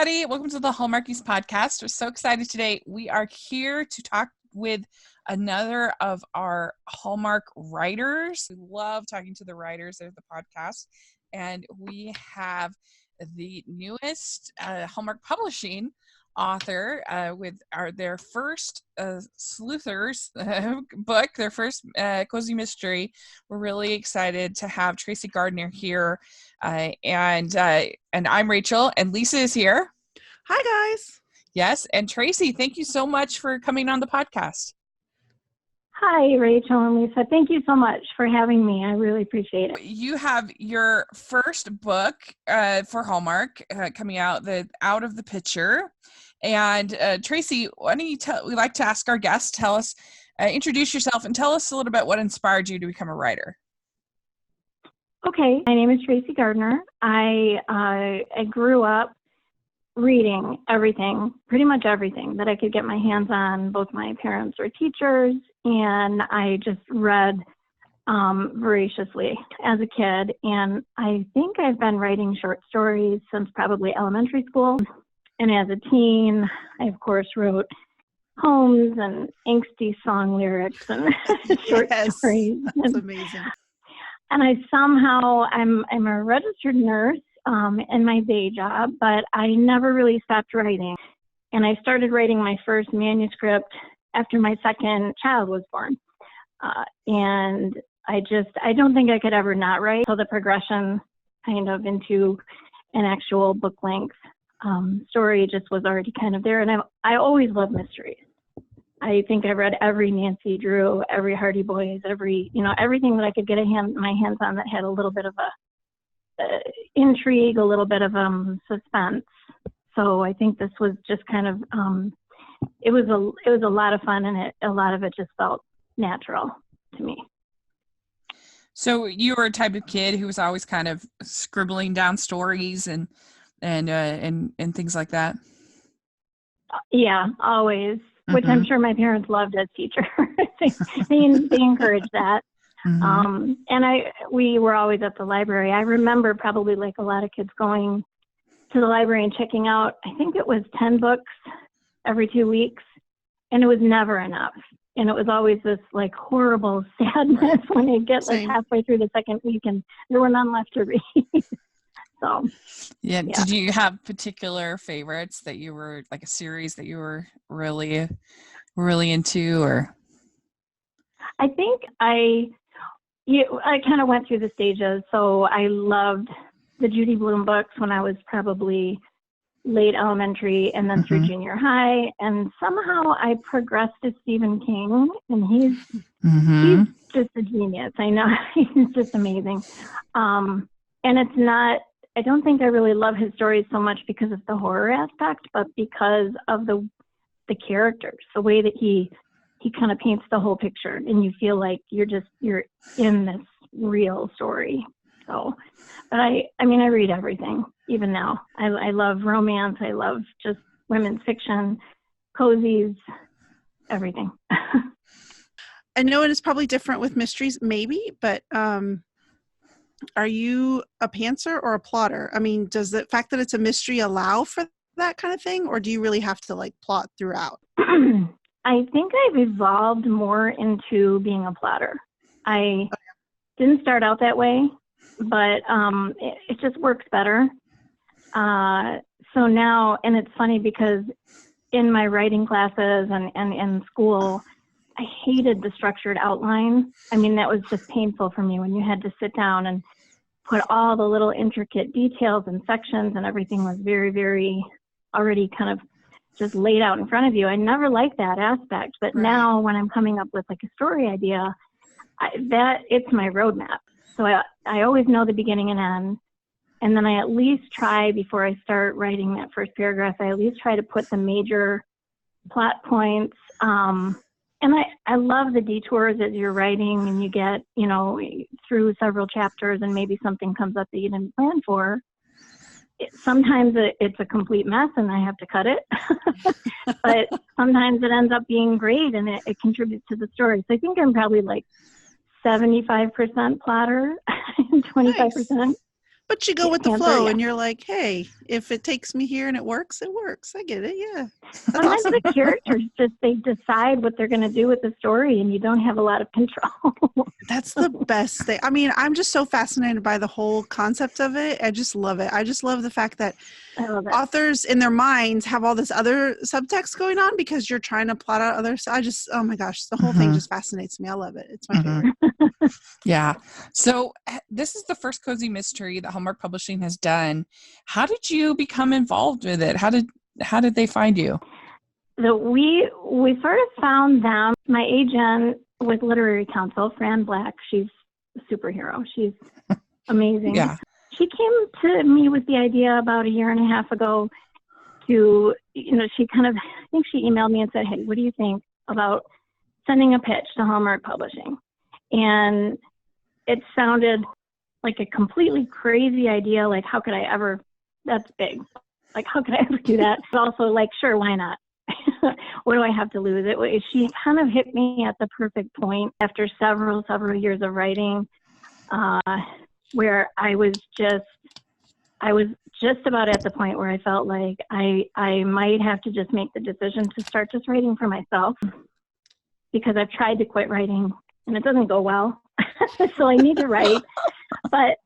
everybody. Welcome to the Hallmarkies podcast. We're so excited today. We are here to talk with another of our Hallmark writers. We love talking to the writers of the podcast. And we have the newest Hallmark Publishing author with their first Sleuthers book, their first cozy mystery. We're really excited to have Tracy Gardner here, and I'm Rachel, and Lisa is here. Hi guys. Yes, and Tracy, thank you so much for coming on the podcast. Hi, Rachel and Lisa. Thank you so much for having me. I really appreciate it. You have your first book for Hallmark coming out, the Out of the Picture. And Tracy, why don't you we like to ask our guests, tell us, introduce yourself and tell us a little bit what inspired you to become a writer. Okay, my name is Tracy Gardner. I grew up reading everything, pretty much everything that I could get my hands on. Both my parents were teachers, and I just read voraciously as a kid. And I think I've been writing short stories since probably elementary school. And as a teen, I, of course, wrote poems and angsty song lyrics and short stories. That's amazing. And I somehow, I'm a registered nurse in my day job, but I never really stopped writing. And I started writing my first manuscript after my second child was born. And I don't think I could ever not write. So the progression kind of into an actual book length story just was already kind of there. And I always loved mysteries. I think I read every Nancy Drew, every Hardy Boys, everything that I could get my hands on that had a little bit of a intrigue, a little bit of suspense. So I think this was just kind of it was a lot of fun, and a lot of it just felt natural to me. So you were a type of kid who was always kind of scribbling down stories and things like that? Yeah, always, which I'm sure my parents loved as teachers. they encouraged that. Mm-hmm. And we were always at the library. I remember probably like a lot of kids going to the library and checking out, I think it was 10 books every 2 weeks, and it was never enough. And it was always this like horrible sadness when they get like halfway through the second week and there were none left to read. So, yeah. Did you have particular favorites that you were, like a series that you were really, really into, or? I think I kind of went through the stages. So I loved the Judy Blume books when I was probably late elementary and then through junior high. And somehow I progressed to Stephen King, and he's just a genius. I know, he's just amazing. And it's not, I don't think I really love his stories so much because of the horror aspect, but because of the characters, the way that he kind of paints the whole picture, and you feel like you're in this real story. So, but I read everything, even now. I love romance. I love just women's fiction, cozies, everything. I know it is probably different with mysteries, maybe, but are you a pantser or a plotter? I mean, does the fact that it's a mystery allow for that kind of thing, or do you really have to like plot throughout? I think I've evolved more into being a plotter. I didn't start out that way, but it just works better. So now, and it's funny because in my writing classes and in school, I hated the structured outline. I mean, that was just painful for me when you had to sit down and put all the little intricate details and sections, and everything was very, very already kind of just laid out in front of you. I never liked that aspect, but now when I'm coming up with like a story idea, it's my roadmap. So I always know the beginning and end. And then I at least try, before I start writing that first paragraph, I at least try to put the major plot points. And I love the detours as you're writing, and you get, through several chapters and maybe something comes up that you didn't plan for. Sometimes it's a complete mess and I have to cut it, but sometimes it ends up being great and it contributes to the story. So I think I'm probably like 75% plotter, 25%. But you go with the Answer, flow, yeah. and you're like, hey, if it takes me here and it works, it works. I get it. Yeah. That's Sometimes awesome. the characters they decide what they're going to do with the story, and you don't have a lot of control. That's the best thing. I mean, I'm just so fascinated by the whole concept of it. I just love it. I just love the fact that I love it. authors in their minds have all this other subtext going on because you're trying to plot out other. I just, oh my gosh, the whole thing just fascinates me. I love it. It's my favorite. Yeah. So this is the first cozy mystery that Hallmark Publishing has done. How did you become involved with it? How did they find you? So we sort of found them. My agent with Literary Council, Fran Black, she's a superhero. She's amazing. Yeah. She came to me with the idea about a year and a half ago to, she kind of, I think she emailed me and said, hey, what do you think about sending a pitch to Hallmark Publishing? And it sounded like a completely crazy idea. Like, how could I ever, that's big. Like, how could I ever do that? But also like, sure, why not? What do I have to lose? She kind of hit me at the perfect point after several years of writing, where I was just about at the point where I felt like I might have to just make the decision to start just writing for myself, because I've tried to quit writing and it doesn't go well. So I need to write, but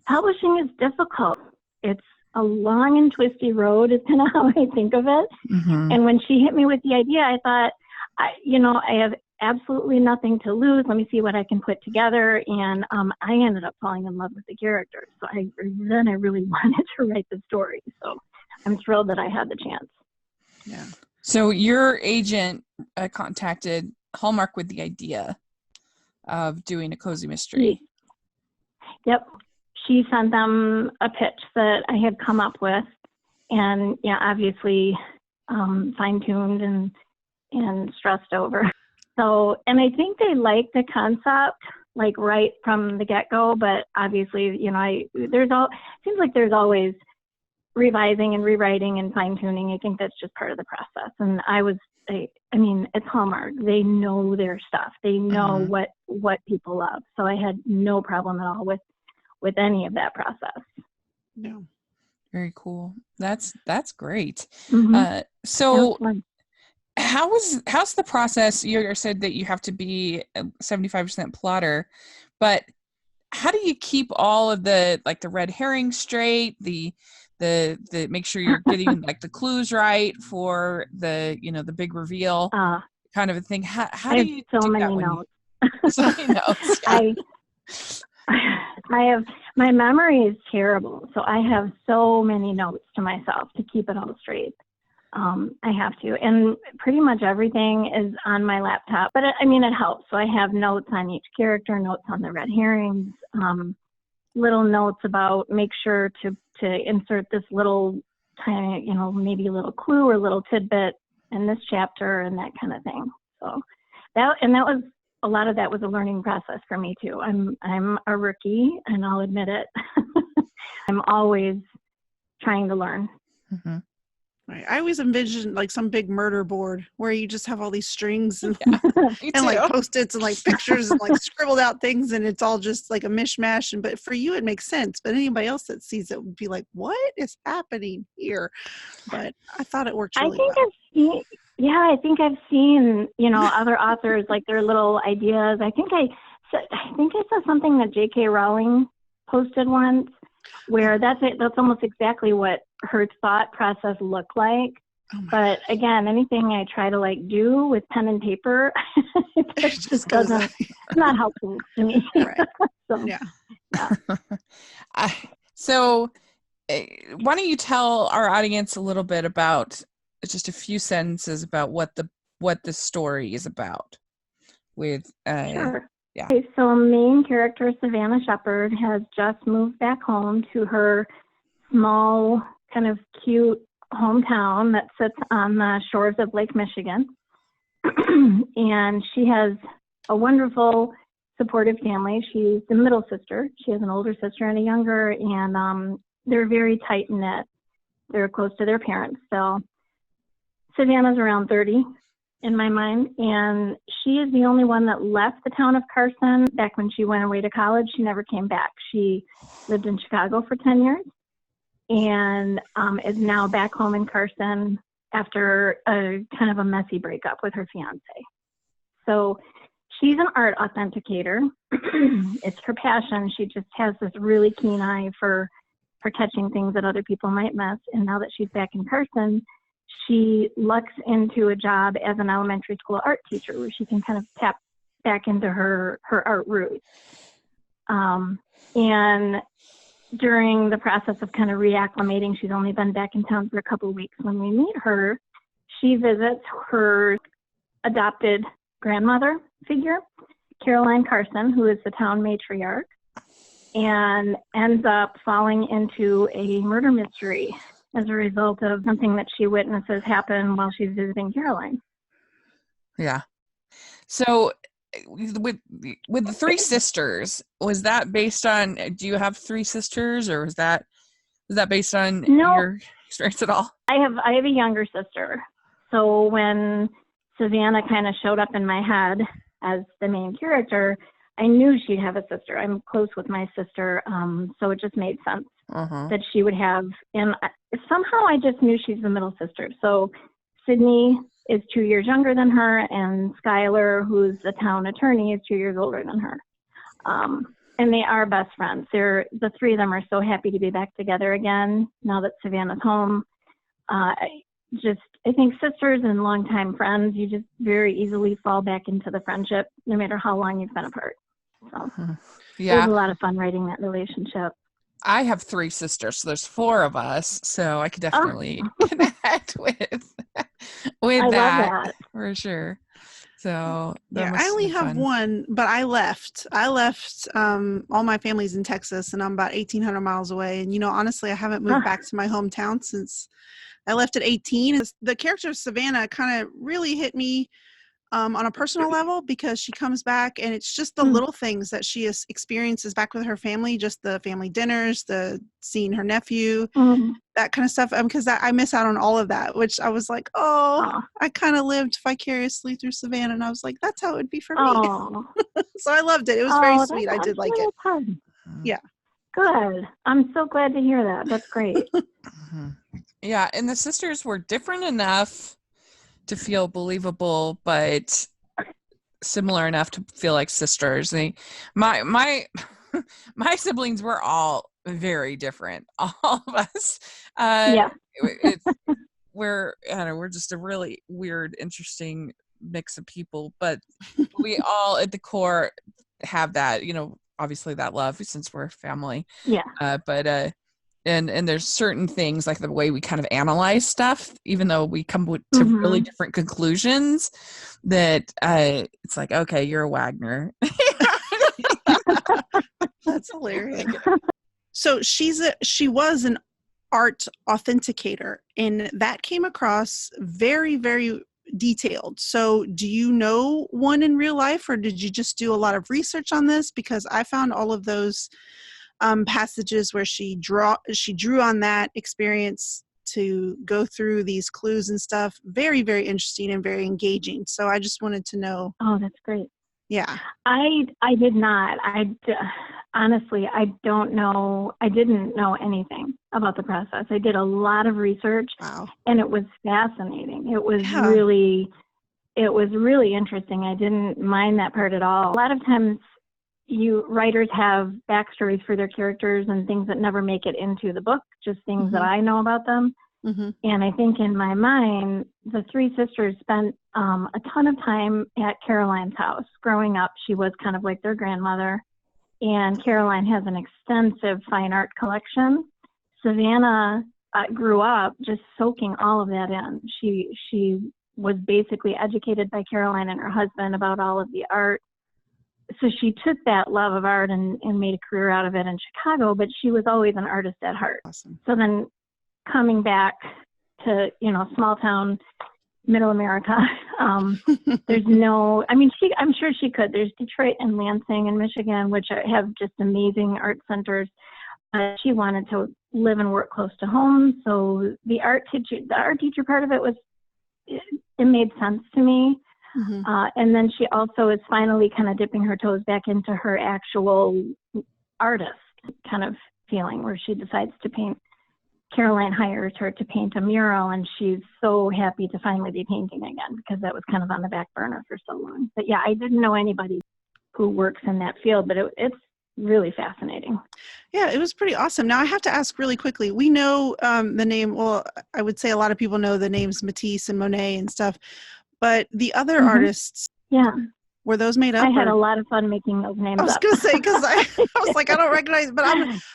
publishing is difficult. It's a long and twisty road is kind of how I think of it. Mm-hmm. And when she hit me with the idea, I thought, I have absolutely nothing to lose. Let me see what I can put together. And I ended up falling in love with the characters. So I really wanted to write the story. So I'm thrilled that I had the chance. Yeah. So your agent contacted Hallmark with the idea of doing a cozy mystery. Yep. She sent them a pitch that I had come up with, and obviously fine-tuned and stressed over. So, and I think they liked the concept, like right from the get-go, but obviously, seems like there's always revising and rewriting and fine-tuning. I think that's just part of the process. And it's Hallmark. They know their stuff. They know what people love. So I had no problem at all with any of that process. Yeah. Very cool. That's great. Mm-hmm. So how's the process? You said that you have to be a 75% plotter, but how do you keep all of the red herring straight, the make sure you're getting the clues right for the big reveal kind of a thing? How do you so do many that notes. So many notes. Yeah. I have, my memory is terrible, so I have so many notes to myself to keep it all straight. I have to, and pretty much everything is on my laptop, but it helps. So I have notes on each character, notes on the red herrings, little notes about make sure to insert this little tiny, maybe a little clue or a little tidbit in this chapter and that kind of thing. So that was, a lot of that was a learning process for me too. I'm a rookie, and I'll admit it. I'm always trying to learn. Mm-hmm. Right. I always envision some big murder board where you just have all these strings and, and Post-its and pictures and scribbled out things, and it's all just a mishmash. But for you, it makes sense. But anybody else that sees it would be like, "What is happening here?" But I thought it worked really well. I think I've seen, other authors, their little ideas. I think I saw something that J.K. Rowling posted once, where that's almost exactly what her thought process looked like. But again, anything I try to do with pen and paper, it just doesn't, it's not helpful to me. Right. So why don't you tell our audience a little bit about, just a few sentences about what the story is about with Sure. Yeah. Okay, so main character Savannah Shepard has just moved back home to her small, kind of cute hometown that sits on the shores of Lake Michigan. And she has a wonderful, supportive family. She's the middle sister. She has an older sister and a younger, and they're very tight-knit. They're close to their parents. So Savannah's around 30, in my mind. And she is the only one that left the town of Carson back when she went away to college. She never came back. She lived in Chicago for 10 years and is now back home in Carson after a kind of a messy breakup with her fiance. So she's an art authenticator. It's her passion. She just has this really keen eye for catching things that other people might miss. And now that she's back in Carson, she lucks into a job as an elementary school art teacher where she can kind of tap back into her art roots. And during the process of kind of reacclimating, she's only been back in town for a couple of weeks. When we meet her, she visits her adopted grandmother figure, Caroline Carson, who is the town matriarch, and ends up falling into a murder mystery as a result of something that she witnesses happen while she's visiting Caroline. Yeah. So with the three sisters, was that based on, do you have three sisters, or was that based on your experience at all? I have a younger sister. So when Savannah kind of showed up in my head as the main character, I knew she'd have a sister. I'm close with my sister, so it just made sense that she would have. And somehow I just knew she's the middle sister. So Sydney is 2 years younger than her, and Skylar, who's the town attorney, is 2 years older than her. And they are best friends. The three of them are so happy to be back together again now that Savannah's home. I think sisters and longtime friends, you just very easily fall back into the friendship, no matter how long you've been apart. So It was a lot of fun writing that relationship. I have three sisters, so there's four of us, so I could definitely connect with I that, love that for sure. So yeah, I only have one, but I left. All my family's in Texas, and I'm about 1,800 miles away. And honestly, I haven't moved back to my hometown since I left at 18. The character of Savannah kind of really hit me on a personal level, because she comes back and it's just the little things that she experiences back with her family, just the family dinners, the seeing her nephew, that kind of stuff. Because I miss out on all of that, which I was like, I kind of lived vicariously through Savannah, and I was like, that's how it would be for me. So I loved it. It was very sweet. I did like it. Fun. Yeah. Good. I'm so glad to hear that. That's great. Yeah, and the sisters were different enough to feel believable, but similar enough to feel like sisters. My siblings were all very different. All of us. We're just a really weird, interesting mix of people, but we all at the core have that, obviously that love, since we're family. Yeah. And there's certain things, like the way we kind of analyze stuff, even though we come to really different conclusions, that it's like, okay, you're a Wagner. That's hilarious. So she was an art authenticator, and that came across very, very detailed. So do you know one in real life, or did you just do a lot of research on this? Because I found all of those passages where she drew on that experience to go through these clues and stuff very, very interesting and very engaging. So I just wanted to know. Oh, that's great. Yeah. I did not. Honestly, I don't know. I didn't know anything about the process. I did a lot of research. Wow. And it was fascinating. It was really interesting. I didn't mind that part at all. A lot of times writers have backstories for their characters and things that never make it into the book, just things that I know about them. And I think in my mind, the three sisters spent a ton of time at Caroline's house. Growing up, she was kind of like their grandmother, and Caroline has an extensive fine art collection. Savannah grew up just soaking all of that in. She was basically educated by Caroline and her husband about all of the art. So she took that love of art and made a career out of it in Chicago, but she was always an artist at heart. Awesome. So then coming back to, small town, middle America, there's I'm sure she could. There's Detroit and Lansing and Michigan, which have just amazing art centers. She wanted to live and work close to home. So the art teacher part of it was it made sense to me. Mm-hmm. And then she also is finally kind of dipping her toes back into her actual artist kind of feeling, where she decides to paint. Caroline hires her to paint a mural, and she's so happy to finally be painting again, because that was kind of on the back burner for so long. But yeah, I didn't know anybody who works in that field, but it's really fascinating. Yeah, it was pretty awesome. Now I have to ask really quickly. We know the name, well, I would say a lot of people know the names Matisse and Monet and stuff, but the other artists, yeah, were those made up? I had a lot of fun making those names I was up. going to say, because I was like, I don't recognize, but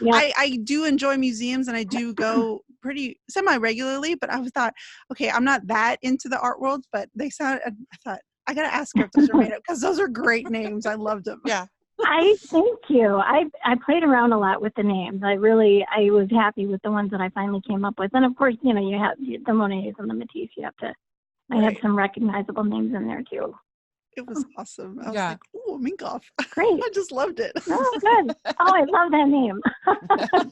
Yeah. I do enjoy museums, and I do go pretty semi-regularly, but I thought, okay, I'm not that into the art world, but they sound, I thought, I got to ask her if those are made up, because those are great names. I loved them. Yeah. Thank you. I played around a lot with the names. I was happy with the ones that I finally came up with. And of course, you have the Monets and the Matisse. I had some recognizable names in there too. It was awesome. I was like, oh, Minkoff. Great. I just loved it. Oh, good. Oh, I love that name.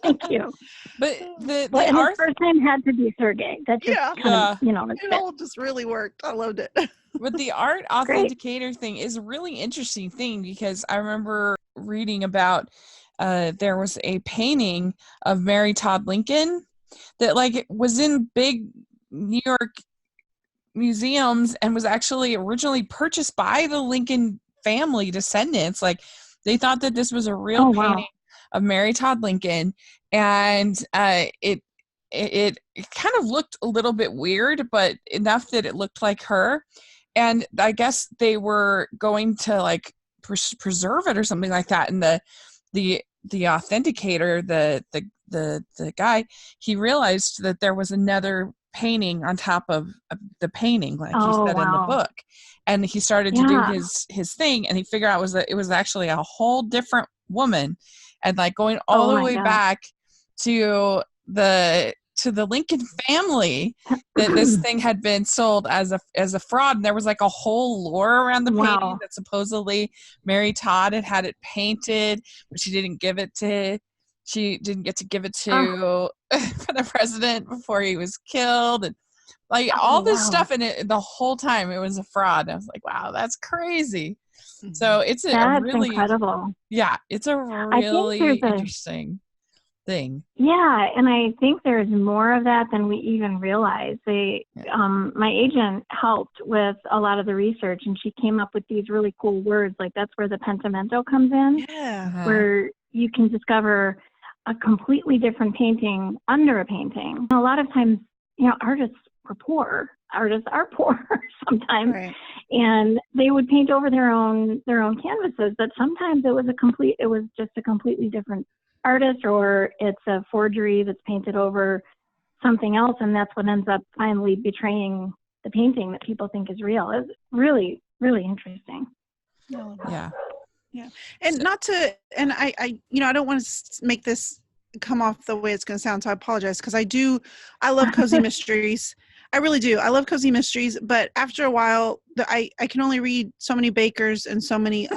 Thank you. But the and art, his first name had to be Sergey. That just kind of, it all just really worked. I loved it. but the art authenticator thing is a really interesting thing, because I remember reading about there was a painting of Mary Todd Lincoln that was in big New York museums and was actually originally purchased by the Lincoln family descendants. Like, they thought that this was a real painting of Mary Todd Lincoln, and it kind of looked a little bit weird, but enough that it looked like her. And I guess they were going to preserve it or something like that. And the authenticator, the guy, he realized that there was another painting on top of the painting, like he said in the book, and he started to do his thing, and he figured out it was actually a whole different woman, and going all the way back to the Lincoln family, that this thing had been sold as a fraud. And there was a whole lore around the painting that supposedly Mary Todd had it painted, but she didn't get to give it to the president before he was killed, and all this stuff. And the whole time it was a fraud. And I was like, wow, that's crazy. Mm-hmm. So it's a really incredible. Yeah, it's a really interesting thing. Yeah, and I think there's more of that than we even realize. My agent helped with a lot of the research, and she came up with these really cool words. That's where the pentimento comes in. Yeah. Where you can discover a completely different painting under a painting. A lot of times, artists were poor. Artists are poor sometimes, and they would paint over their own canvases. But sometimes it was just a completely different artist, or it's a forgery that's painted over something else, and that's what ends up finally betraying the painting that people think is real. It's really, really interesting. Yeah. Yeah. And I don't want to make this come off the way it's going to sound, so I apologize, because I love cozy mysteries. I really do. I love cozy mysteries, but after a while, I can only read so many bakers and so many,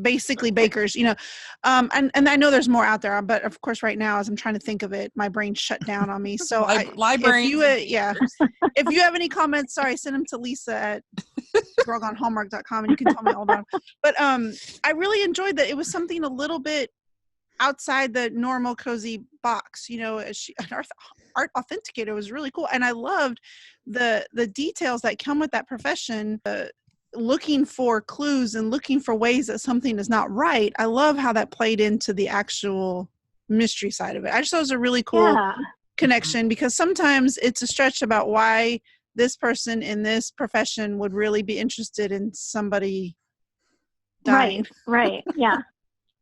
basically bakers, and I know there's more out there, but of course right now, as I'm trying to think of it, my brain shut down on me. So library. If you have any comments, sorry, send them to Lisa at girlgonehallmark.com, and you can tell me all about them. But I really enjoyed that. It was something a little bit outside the normal cozy box. An art authenticator was really cool, and I loved the details that come with that profession. Looking for clues and looking for ways that something is not right. I love how that played into the actual mystery side of it. I just thought it was a really cool connection, because sometimes it's a stretch about why this person in this profession would really be interested in somebody dying. Right. Yeah.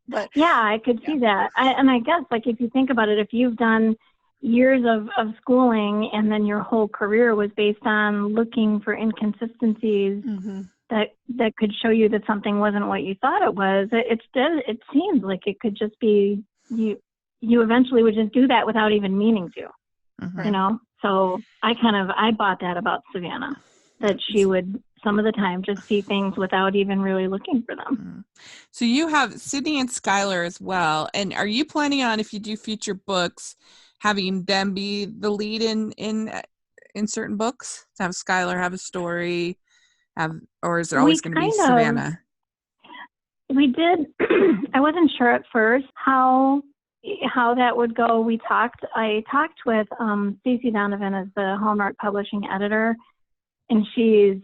But I could see that. I guess if you think about it, if you've done years of schooling and then your whole career was based on looking for inconsistencies that could show you that something wasn't what you thought it was, it seems like it could just be you eventually would just do that without even meaning to, So I bought that about Savannah, that she would some of the time just see things without even really looking for them. So you have Sydney and Skylar as well. And are you planning on, if you do future books, having them be the lead in in certain books? To have Skylar have a story, or is it always going to be Savannah? We did. I wasn't sure at first how that would go. I talked with Tracy Donovan as the Hallmark publishing editor, and she's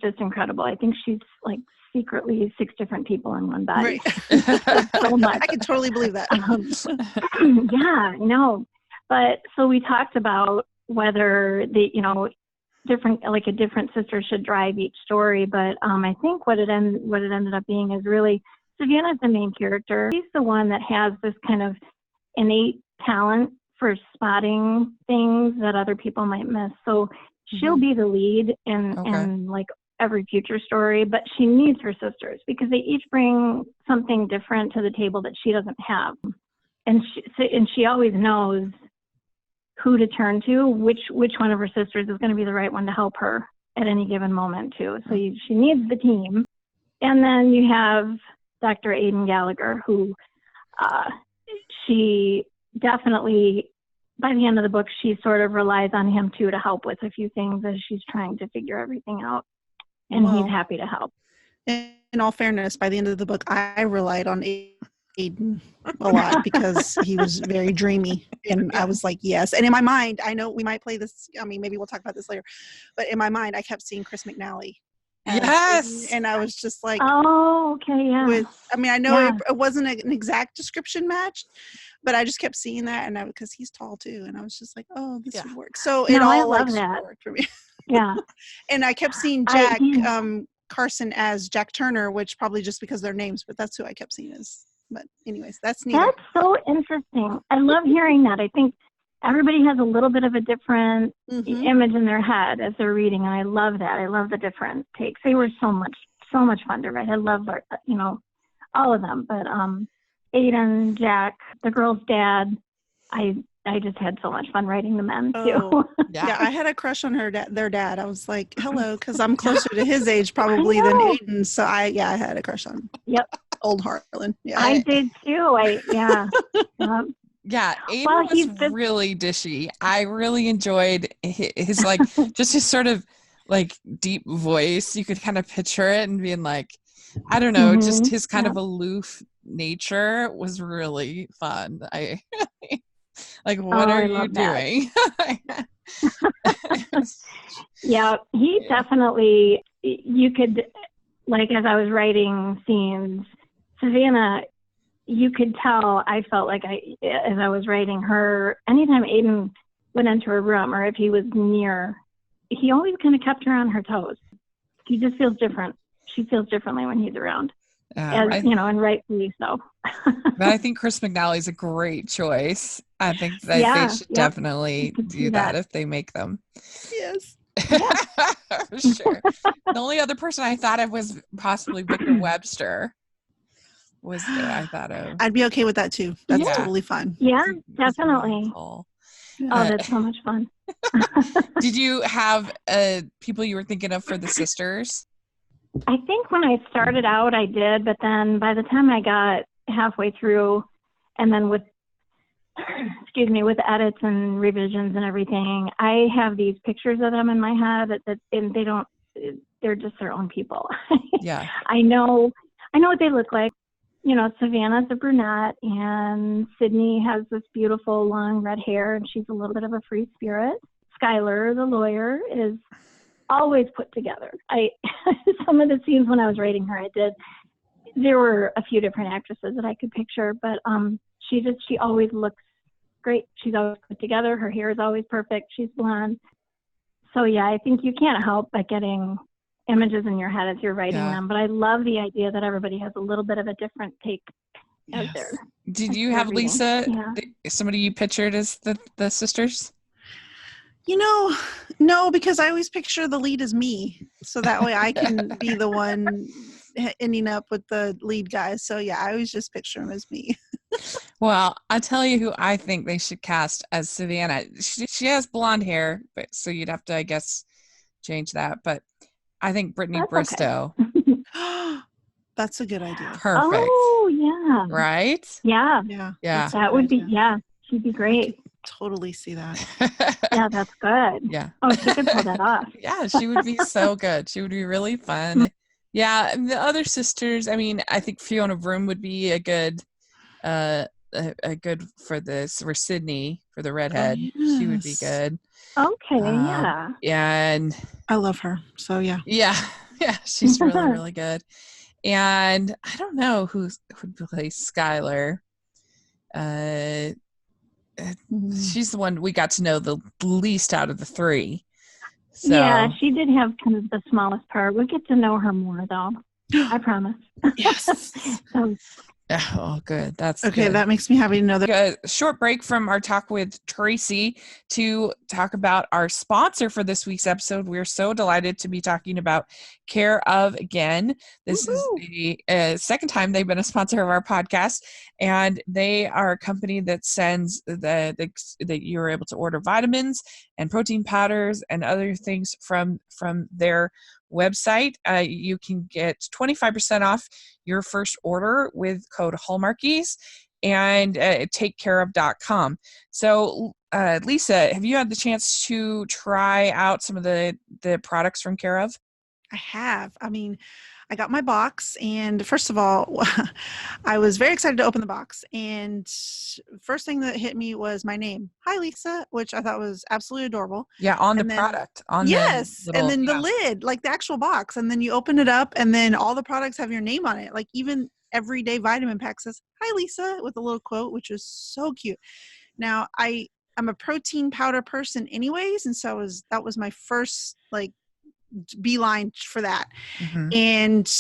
just incredible. I think she's like secretly 6 different people in one body. Right. So much. I can totally believe that. Yeah, no. But so we talked about whether a different sister should drive each story. But I think what it ended up being is really Savannah's the main character. She's the one that has this kind of innate talent for spotting things that other people might miss. So she'll be the lead in like every future story, but she needs her sisters because they each bring something different to the table that she doesn't have. And she always knows who to turn to, which one of her sisters is going to be the right one to help her at any given moment too. So she needs the team. And then you have Dr. Aidan Gallagher, who she definitely, by the end of the book, she sort of relies on him too to help with a few things as she's trying to figure everything out. And he's happy to help. In all fairness, by the end of the book, I relied on Aidan a lot because he was very dreamy. And I was like, yes. And in my mind, I know we might play this. I mean, maybe we'll talk about this later. But in my mind, I kept seeing Chris McNally. Yes. And I was just like, oh, okay, yeah. I know it wasn't an exact description match, but I just kept seeing that. And because he's tall too. And I was just like, oh, this would work. So it all like worked for me. Yeah. And I kept seeing Jack Carson as Jack Turner, which probably just because their names, but that's who I kept seeing as. But anyways, that's neat. That's so interesting. I love hearing that. I think everybody has a little bit of a different image in their head as they're reading, and I love that. I love the different takes. They were so much fun to write. I love, all of them. But Aidan, Jack, the girl's dad, I just had so much fun writing the men too. Yeah, I had a crush on their dad. I was like, hello, because I'm closer to his age probably than Aidan. So I had a crush on him. Yep. Old Harlan. Yeah. I did too. Yeah, Aidan was really dishy. I really enjoyed his like just his sort of like deep voice. You could kind of picture it and being like, I don't know, just his kind of aloof nature was really fun. Like, what are you doing? Yeah, he definitely, you could, like, as I was writing scenes, Savannah, you could tell, I felt like as I was writing her, anytime Aidan went into her room or if he was near, he always kind of kept her on her toes. He just feels different. She feels differently when he's around. And rightfully so. But I think Chris McNally is a great choice. I think that they should definitely do that if they make them. Yes. For sure. The only other person I thought of was possibly Victor Webster. I thought of. I'd be okay with that too. That's totally fine. Yeah, definitely. Oh, that's so much fun. Did you have people you were thinking of for the sisters? I think when I started out, I did, but then by the time I got halfway through, and then with edits and revisions and everything, I have these pictures of them in my head and they're just their own people. Yeah. I know what they look like. Savannah's a brunette, and Sydney has this beautiful long red hair, and she's a little bit of a free spirit. Skylar, the lawyer, is always put together. Some of the scenes when I was writing her, there were a few different actresses that I could picture, but she always looks great. She's always put together. Her hair is always perfect. She's blonde. So yeah, I think you can't help but getting images in your head as you're writing them. But I love the idea that everybody has a little bit of a different take out there. Did you have Lisa, somebody you pictured as the sisters? No, because I always picture the lead as me. So that way I can be the one ending up with the lead guys. So yeah, I always just picture him as me. Well, I'll tell you who I think they should cast as Savannah. She has blonde hair, but so you'd have to, I guess, change that. But I think Brittany Bristow. Okay. That's a good idea. Perfect. Oh, yeah. Right? Yeah. Yeah. That would be, she'd be great. totally see that. Yeah, that's good. Yeah. Oh, she could pull that off. Yeah, she would be so good. She would be really fun. Yeah, and the other sisters, I mean, I think Fiona Vroom would be a good a good for this, for Sydney, for the redhead. Oh, She would be yes. good. Okay, yeah. And I love her. So yeah. yeah, she's really, really good. And I don't know who would play Skylar. She's the one we got to know the least out of the three. So. Yeah, she did have kind of the smallest part. We'll get to know her more, though. I promise. Yes. Oh, good. That's okay. good. That makes me happy to know that. A short break from our talk with Tracy to talk about our sponsor for this week's episode. We're so delighted to be talking about Care of again. This Woo-hoo. is the second time they've been a sponsor of our podcast, and they are a company that sends that you're able to order vitamins and protein powders and other things from their website. You can get 25% off your first order with code Hallmarkies and takecareof.com. So Lisa, have you had the chance to try out some of the products from Care of? I have. I mean, I got my box, and first of all, I was very excited to open the box. And first thing that hit me was my name. Hi, Lisa, which I thought was absolutely adorable. Yeah, on and the then, product. On yes, the little, and then the lid, like the actual box, and then you open it up, and then all the products have your name on it. Like even everyday vitamin pack says, "Hi, Lisa," with a little quote, which was so cute. Now, I'm a protein powder person, anyways, and so that was my first like beeline for that. Mm-hmm. And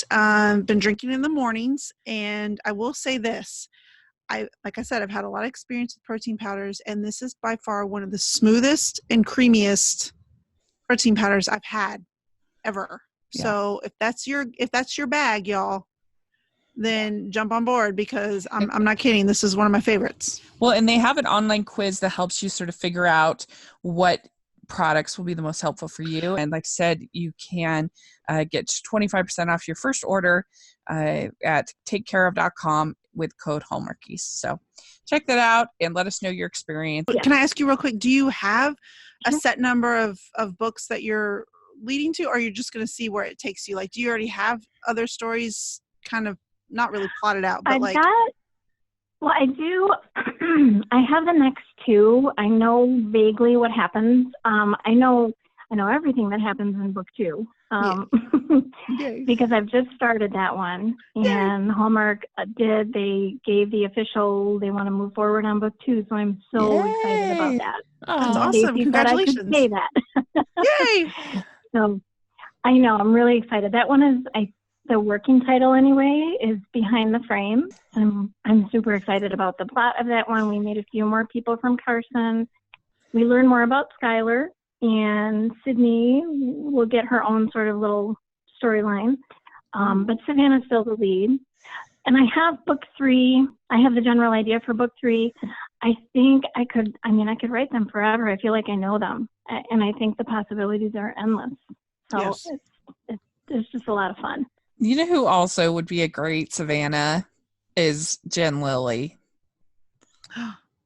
been drinking in the mornings. And I will say this, like I said, I've had a lot of experience with protein powders, and this is by far one of the smoothest and creamiest protein powders I've had ever. Yeah. So if that's your bag, y'all, then jump on board, because I'm not kidding. This is one of my favorites. Well, and they have an online quiz that helps you sort of figure out what products will be the most helpful for you. And like I said, you can get 25% off your first order at takecareof.com with code Hallmarkies. So check that out and let us know your experience. Can I ask you real quick, do you have a set number of books that you're leading to, or you're just going to see where it takes you? Like, do you already have other stories kind of not really plotted out, but well, I do. I have the next two. I know vaguely what happens. I know everything that happens in book 2. Because I've just started that one. And Hallmark they gave the official, they want to move forward on book 2. So I'm so excited about that. That's awesome. Stacey Congratulations. said I could say that. Yay. So I know, I'm really excited. That one is, the working title anyway is Behind the Frame. I'm super excited about the plot of that one. We meet a few more people from Carson. We learn more about Skylar, and Sydney will get her own sort of little storyline. But Savannah's still the lead. And I have book 3. I have the general idea for book 3. I think I could write them forever. I feel like I know them. And I think the possibilities are endless. So it's just a lot of fun. You know who also would be a great Savannah is Jen Lilly.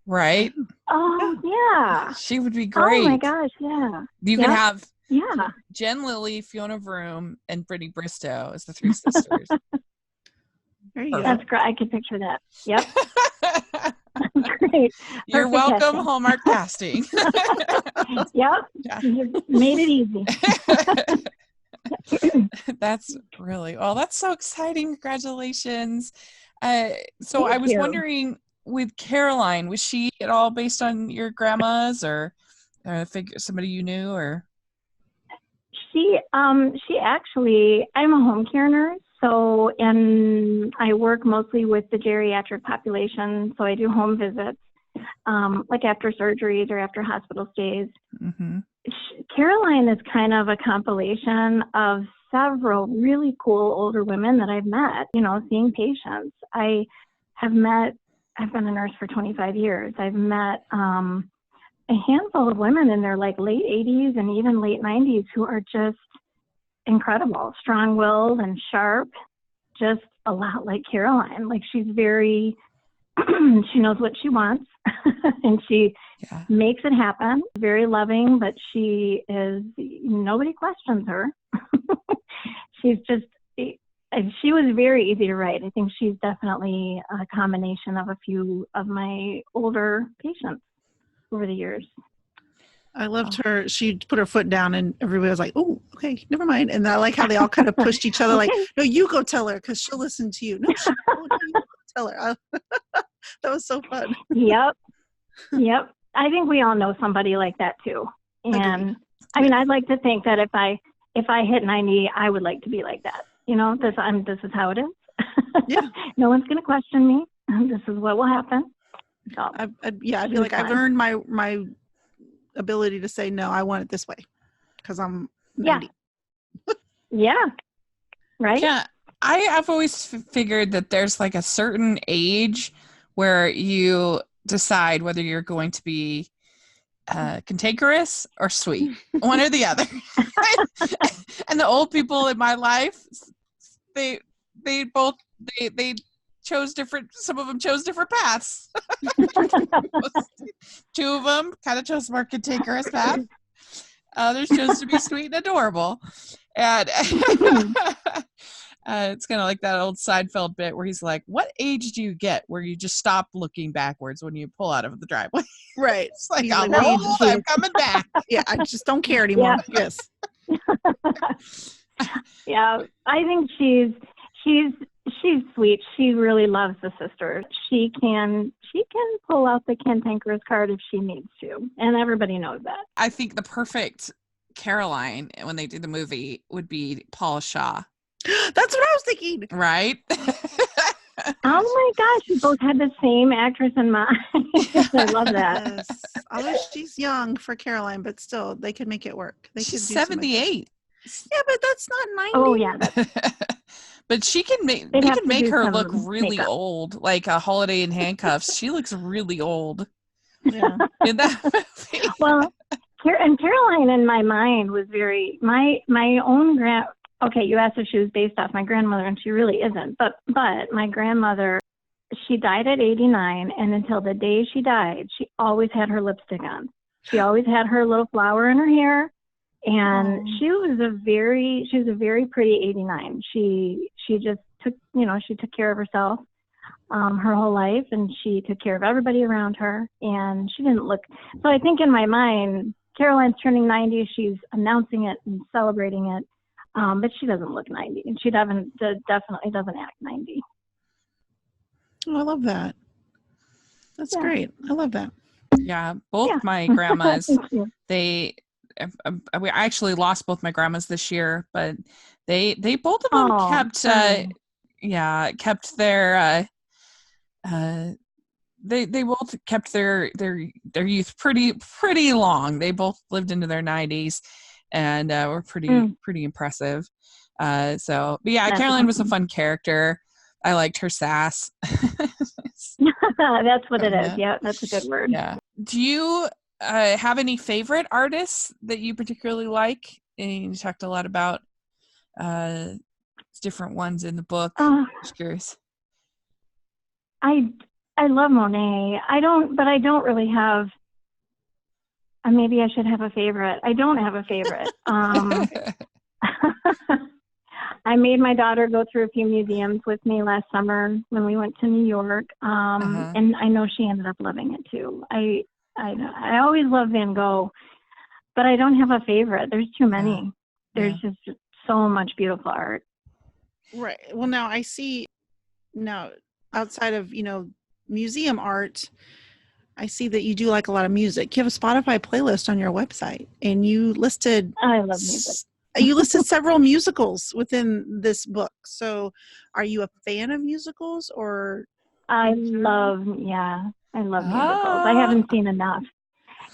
Right? Oh, yeah. She would be great. Oh, my gosh, yeah. You could have Yeah. Jen Lilly, Fiona Vroom, and Brittany Bristow as the 3 sisters. There you go. That's great. I can picture that. Yep. Great. You're Perfect welcome, casting. Hallmark casting. Yep. Yeah. You made it easy. That's so exciting. Congratulations. So Thank I was you. wondering, with Caroline, was she at all based on your grandma's or somebody you knew, or? She actually, I'm a home care nurse, and I work mostly with the geriatric population, so I do home visits, like after surgeries or after hospital stays. Mm-hmm. Caroline is kind of a compilation of several really cool older women that I've met, seeing patients. I've been a nurse for 25 years. I've met a handful of women in their late 80s and even late 90s who are just incredible, strong-willed and sharp, just a lot like Caroline. Like, she's very she knows what she wants and she makes it happen. Very loving, but nobody questions her. She's just, she was very easy to write. I think she's definitely a combination of a few of my older patients over the years. I loved her. She put her foot down and everybody was like, oh, okay, never mind. And I like how they all kind of pushed each other like, no, you go tell her because she'll listen to you. No, you go tell her. That was so fun. Yep. I think we all know somebody like that too. And I mean, I'd like to think that if I hit 90, I would like to be like that. You know, this is how it is. Yeah. No one's going to question me. This is what will happen. So, I feel like I've earned my ability to say, no, I want it this way because I'm 90. Yeah. Right. Yeah. I have always figured that there's like a certain age where you decide whether you're going to be cantankerous or sweet, one or the other. And the old people in my life, they chose different. Some of them chose different paths. Two of them kind of chose more cantankerous path. Others chose to be sweet and adorable. And it's kind of like that old Seinfeld bit where he's like, what age do you get where you just stop looking backwards when you pull out of the driveway? Right. It's like, I'm coming back. Yeah, I just don't care anymore. Yeah. Yes. Yeah, I think she's sweet. She really loves the sisters. She can pull out the cantankerous card if she needs to, and everybody knows that. I think the perfect Caroline when they do the movie would be Paula Shaw. That's what I was thinking. Right? Oh my gosh, we both had the same actress in mind. I love that. Yes. Although she's young for Caroline, but still, they could make it work. She's 78. Yeah, but that's not 90. Oh yeah. But she can make her look really old, like a Holiday in Handcuffs. She looks really old. Yeah. In that movie. Well, and Caroline in my mind was very my own okay, you asked if she was based off my grandmother, and she really isn't. But my grandmother, she died at 89, and until the day she died, she always had her lipstick on. She always had her little flower in her hair, and she was a very pretty 89. She just took care of herself her whole life, and she took care of everybody around her, and she didn't look. So I think in my mind, Caroline's turning 90. She's announcing it and celebrating it. But she doesn't look 90, and she definitely doesn't act 90. Oh, I love that. That's great. I love that. Yeah, both my grandmas, I actually lost both my grandmas this year, but they both of them kept their they both kept their youth pretty long. They both lived into their 90s. And were pretty impressive. But yeah, Caroline was a fun character. I liked her sass. That's what it is. Yeah, that's a good word. Yeah. Do you have any favorite artists that you particularly like? And you talked a lot about different ones in the book. Just curious. I love Monet. I don't really have. Maybe I should have a favorite. I don't have a favorite. I made my daughter go through a few museums with me last summer when we went to New York, and I know she ended up loving it too. I always love Van Gogh, but I don't have a favorite. There's too many. There's just so much beautiful art. Right. Well, now I see. Now, outside of museum art, I see that you do like a lot of music. You have a Spotify playlist on your website, and you listed. I love music. You listed several musicals within this book. So, are you a fan of musicals, or? I love musicals. I haven't seen enough.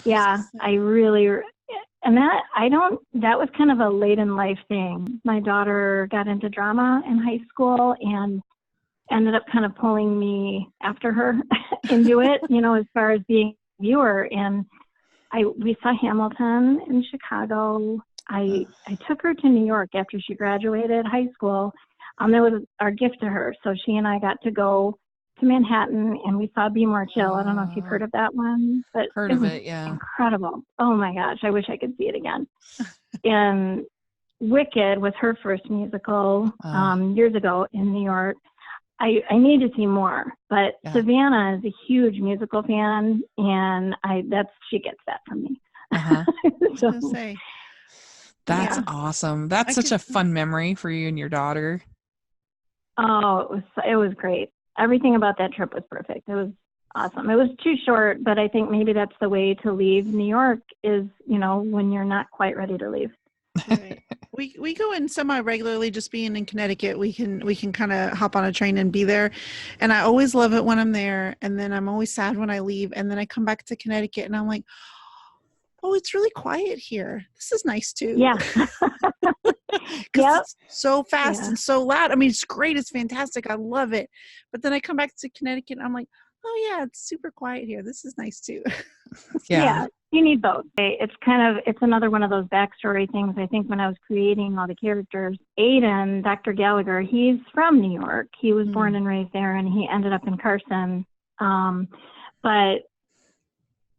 Yeah, I really, and that was kind of a late in life thing. My daughter got into drama in high school and ended up kind of pulling me after her into it, as far as being a viewer. And we saw Hamilton in Chicago. I took her to New York after she graduated high school. That was our gift to her. So she and I got to go to Manhattan and we saw Be More Chill. I don't know if you've heard of that one, but Heard it of was it, yeah. incredible. Oh my gosh, I wish I could see it again. And Wicked was her first musical years ago in New York. I need to see more, but Savannah is a huge musical fan, and she gets that from me. I was gonna say. That's awesome. That's such a fun memory for you and your daughter. Oh, it was great. Everything about that trip was perfect. It was awesome. It was too short, but I think maybe that's the way to leave New York is, when you're not quite ready to leave. Right. We go in semi-regularly. Just being in Connecticut, we can kind of hop on a train and be there, and I always love it when I'm there, and then I'm always sad when I leave, and then I come back to Connecticut and I'm like, oh, it's really quiet here. This is nice too. Yeah. Because it's so fast and so loud. I mean, it's great. It's fantastic. I love it. But then I come back to Connecticut and I'm like, oh yeah, it's super quiet here. This is nice too. Yeah. You need both. It's another one of those backstory things. I think when I was creating all the characters, Aiden, Dr. Gallagher, he's from New York. He was born and raised there, and he ended up in Carson. But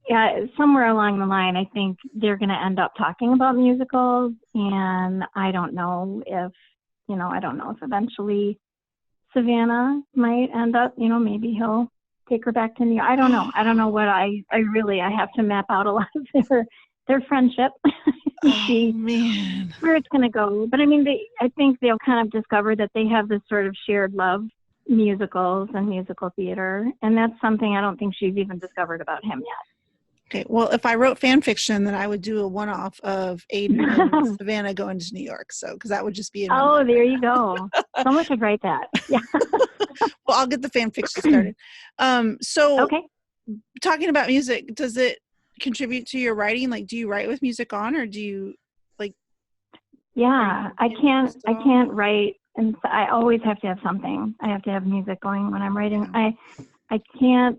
yeah, somewhere along the line, I think they're going to end up talking about musicals, and I don't know if eventually Savannah might end up, maybe he'll take her back to New York. I don't know. I don't know what I have to map out a lot of their friendship. See where it's going to go. But I mean, I think they'll kind of discover that they have this sort of shared love, musicals and musical theater. And that's something I don't think she's even discovered about him yet. Okay, well, if I wrote fan fiction, then I would do a one-off of Aiden and Savannah going to New York. So, because that would just be there you go. Someone should write that. Yeah. Well, I'll get the fan fiction started. Talking about music, does it contribute to your writing? Like, do you write with music on, or do you like? Yeah, I can't write, and I always have to have something. I have to have music going when I'm writing. I can't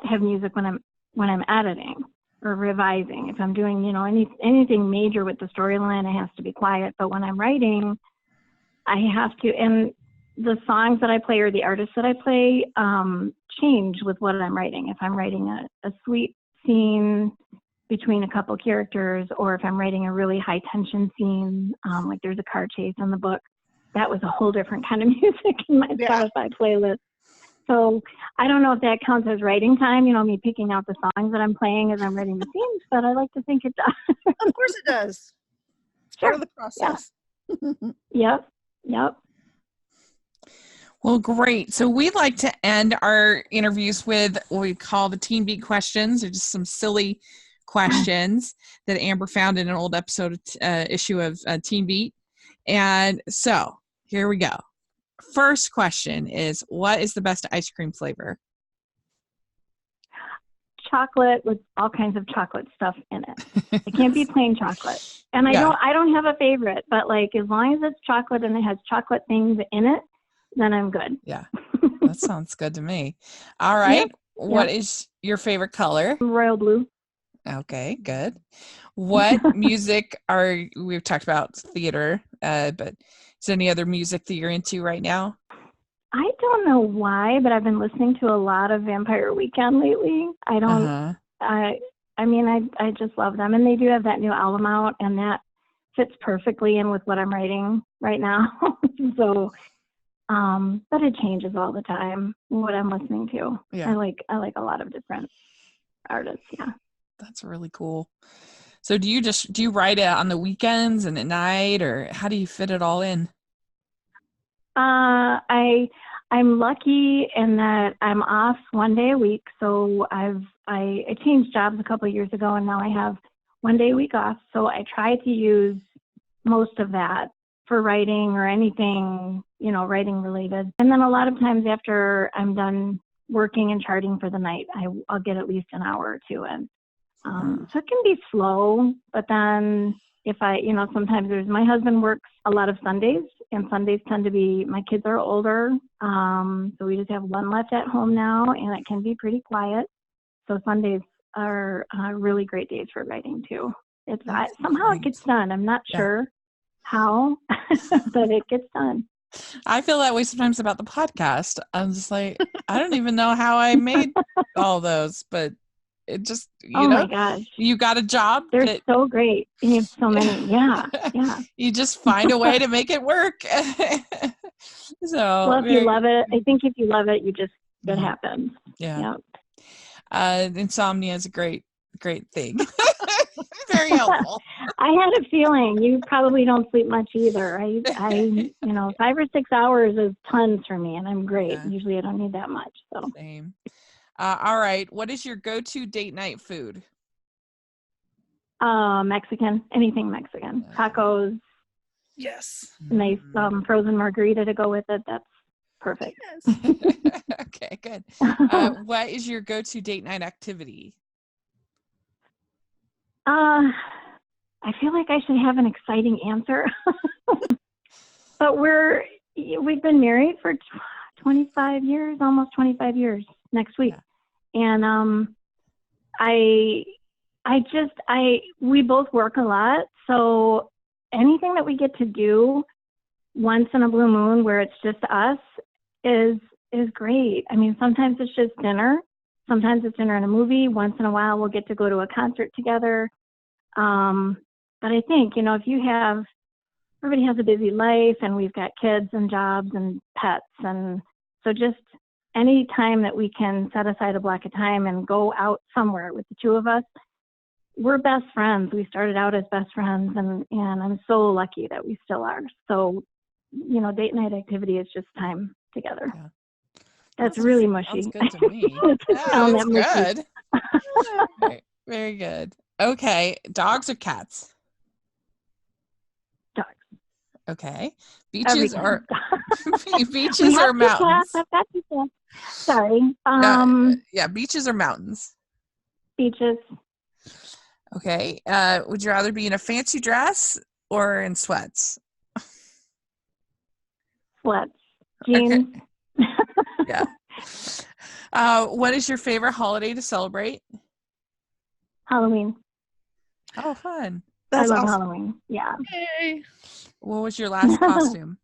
have music when I'm editing or revising. If I'm doing, anything major with the storyline, it has to be quiet. But when I'm writing, I have to, and the songs that I play or the artists that I play change with what I'm writing. If I'm writing a sweet scene between a couple characters, or if I'm writing a really high tension scene, like there's a car chase in the book, that was a whole different kind of music in my Spotify playlist. So I don't know if that counts as writing time, me picking out the songs that I'm playing as I'm writing the scenes, but I like to think it does. Of course it does. It's part of the process. Yeah. Yep. Well, great. So we like to end our interviews with what we call the Teen Beat questions. They're just some silly questions that Amber found in an old issue of Teen Beat. And so here we go. First question is, what is the best ice cream flavor? Chocolate with all kinds of chocolate stuff in it. It can't be plain chocolate. And I don't have a favorite, but like as long as it's chocolate and it has chocolate things in it, then I'm good. Yeah. That sounds good to me. All right. Yeah. What is your favorite color? Royal blue. Okay, good. What music we've talked about theater, but is there any other music that you're into right now? I don't know why, but I've been listening to a lot of Vampire Weekend lately. I don't, I just love them. And they do have that new album out, and that fits perfectly in with what I'm writing right now. So, but it changes all the time, what I'm listening to. Yeah. I like a lot of different artists. Yeah. That's really cool. So do you write it on the weekends and at night, or how do you fit it all in? I'm lucky in that I'm off one day a week. So I changed jobs a couple of years ago, and now I have one day a week off. So I try to use most of that for writing or anything, writing related. And then a lot of times after I'm done working and charting for the night, I'll get at least an hour or two in. So it can be slow, but then if sometimes my husband works a lot of Sundays, and Sundays tend to be, my kids are older. So we just have one left at home now, and it can be pretty quiet. So Sundays are really great days for writing too. Somehow it gets done. I'm not sure how, but it gets done. I feel that way sometimes about the podcast. I'm just like, I don't even know how I made all those, but it just, Oh my gosh. you got a job. They're so great. You have so many. Yeah. Yeah. You just find a way to make it work. So, well, if you love it, I think if you love it, it happens. Yeah. Insomnia is a great thing. Very helpful. I had a feeling you probably don't sleep much either. I 5 or 6 hours is tons for me, and I'm great. Yeah. Usually I don't need that much. So same. All right. What is your go-to date night food? Mexican. Anything Mexican. Tacos. Yes. Nice frozen margarita to go with it. That's perfect. Yes. Okay, good. What is your go-to date night activity? I feel like I should have an exciting answer, but we've been married for 25 years, almost 25 years next week. Yeah. And, we both work a lot. So anything that we get to do once in a blue moon where it's just us is great. I mean, sometimes it's just dinner. Sometimes it's dinner and a movie. Once in a while, we'll get to go to a concert together. But I think, everybody has a busy life, and we've got kids and jobs and pets. And so just any time that we can set aside a block of time and go out somewhere with the two of us, we're best friends. We started out as best friends, and I'm so lucky that we still are. So, date night activity is just time together. Yeah. That's really mushy. Sounds good to me. That's good. Very, very good. Okay. Dogs or cats? Dogs. Okay. Beaches or beaches or mountains? I've got to cats. Sorry. Beaches or mountains? Beaches. Okay. Would you rather be in a fancy dress or in sweats? Sweats. Jeans. Okay. Yeah. What is your favorite holiday to celebrate? Halloween. Oh, fun. I love Halloween. Yeah. Yay. What was your last costume?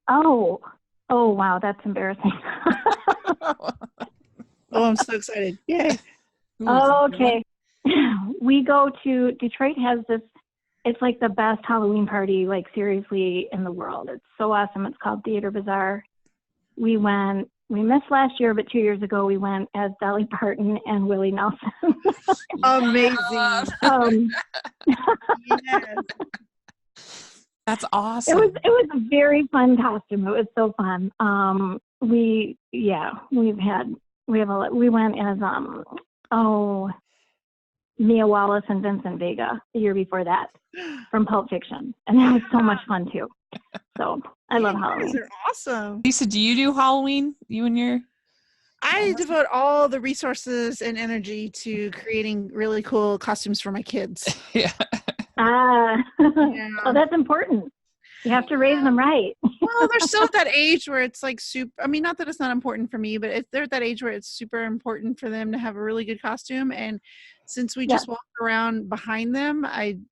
Oh, wow. That's embarrassing. I'm so excited. Yay. Okay. We go to Detroit has this, it's like the best Halloween party, like seriously, in the world. It's so awesome. It's called Theater Bazaar. We missed last year, but 2 years ago we went as Dolly Parton and Willie Nelson. Amazing. Yes. That's awesome. It was a very fun costume. It was so fun. We went as Mia Wallace and Vincent Vega the year before that from Pulp Fiction, and that was so much fun too. So I love Halloween. They're awesome. Lisa, do you do Halloween? You and your? I devote all the resources and energy to creating really cool costumes for my kids. Yeah. Oh, that's important. You have to raise them right. Well, they're still at that age where it's like super. I mean, not that it's not important for me, but if they're at that age where it's super important for them to have a really good costume. And since we just walk around behind them, I'm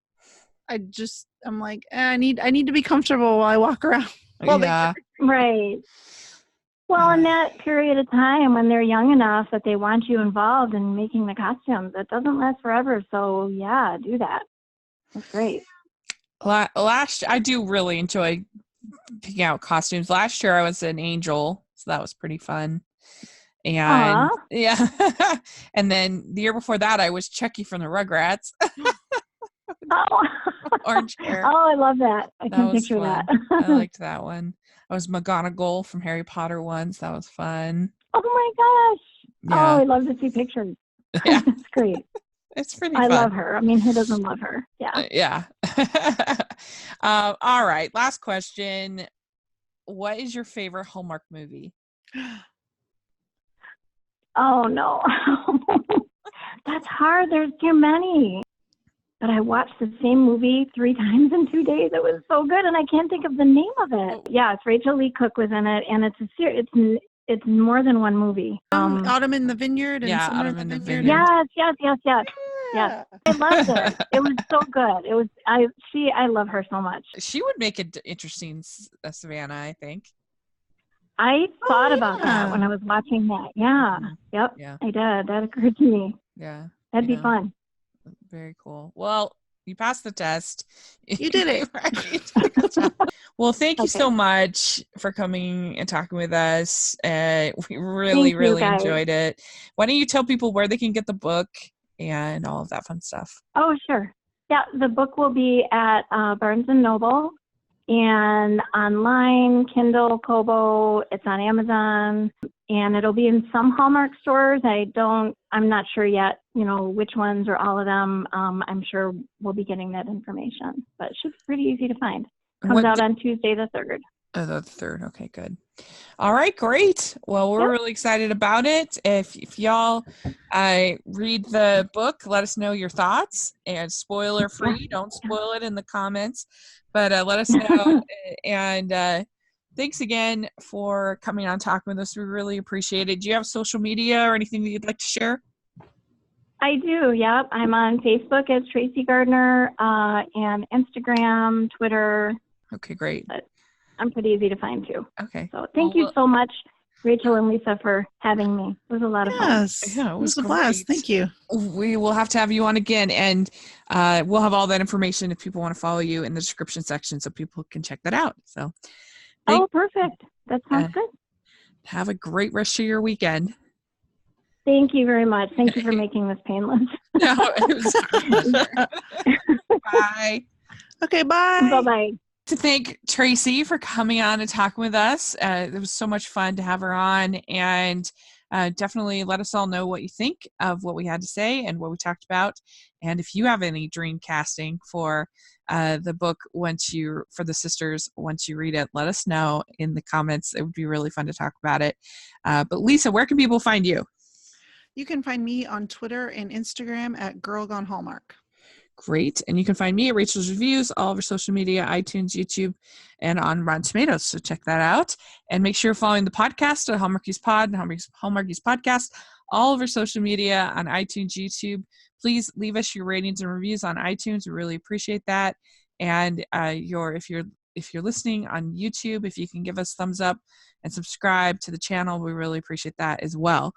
like, I need to be comfortable while I walk around. Right. Well, in that period of time when they're young enough that they want you involved in making the costumes, it doesn't last forever. So yeah, do that. That's great. I do really enjoy picking out costumes. Last year I was an angel, so that was pretty fun. And and then the year before that I was Chucky from the Rugrats. Orange hair. Oh, I love that. I can picture that. I liked that one. I was McGonagall from Harry Potter once. That was fun. Oh my gosh. Yeah. Oh, I love to see pictures. Yeah. It's great. It's pretty fun. I love her. I mean, who doesn't love her? Yeah. Yeah. All right. Last question. What is your favorite Hallmark movie? Oh, no. That's hard. There's too many. But I watched the same movie 3 times in 2 days. It was so good, and I can't think of the name of it. Yeah, it's Rachel Lee Cook was in it, and it's more than one movie. Autumn in the Vineyard and Summer in the Vineyard. Yes. Yes. I loved it. It was so good. It was, I love her so much. She would make it interesting, Savannah, I think. I thought about that when I was watching that. Yeah. Mhm. Yep. Yeah. I did. That occurred to me. Yeah. That'd be fun. Very cool. Well, you passed the test. You did it. Right. Good job. Well, thank you Okay. so much for coming and talking with us. We really, Thank you, really guys. enjoyed it. Why don't you tell people where they can get the book and all of that fun stuff? Oh, sure. Yeah, the book will be at Barnes & Noble and online, Kindle, Kobo. It's on Amazon, and it'll be in some Hallmark stores. I'm not sure yet, which ones or all of them. I'm sure we'll be getting that information, but it should be pretty easy to find. Comes out on Tuesday the 3rd. Oh, the 3rd. Okay, good. All right, great. Well, we're really excited about it. If y'all read the book, let us know your thoughts, and spoiler free. Don't spoil it in the comments, but let us know. And thanks again for coming on talking with us. We really appreciate it. Do you have social media or anything that you'd like to share? I do. Yep. I'm on Facebook as Tracy Gardner, and Instagram, Twitter. Okay, great. But I'm pretty easy to find too. Okay. So thank you so much, Rachel and Lisa, for having me. It was a lot of fun. Yes. Yeah, it was a blast. Thank you. We will have to have you on again, and we'll have all that information if people want to follow you in the description section so people can check that out. So, perfect. That sounds good. Have a great rest of your weekend. Thank you very much. Thank you for making this painless. No, it was our pleasure. Bye. Okay, bye. Bye-bye. To thank Tracy for coming on and talking with us. It was so much fun to have her on, and definitely let us all know what you think of what we had to say and what we talked about. And if you have any dream casting for the book for the sisters, once you read it, let us know in the comments. It would be really fun to talk about it. But Lisa, where can people find you? You can find me on Twitter and Instagram at Girl Gone Hallmark. Great. And you can find me at Rachel's Reviews, all over social media, iTunes, YouTube, and on Rotten Tomatoes. So check that out. And make sure you're following the podcast at Hallmarkies Pod and Hallmarkies Podcast, all over social media, on iTunes, YouTube. Please leave us your ratings and reviews on iTunes. We really appreciate that. And if you're listening on YouTube, if you can give us thumbs up and subscribe to the channel, we really appreciate that as well.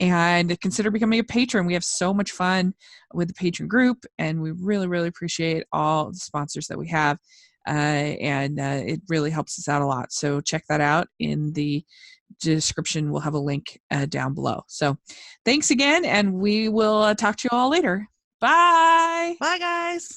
And consider becoming a patron. We have so much fun with the patron group, and we really, really appreciate all the sponsors that we have. And it really helps us out a lot. So check that out in the description. We'll have a link down below. So thanks again, and we will talk to you all later. Bye. Bye, guys.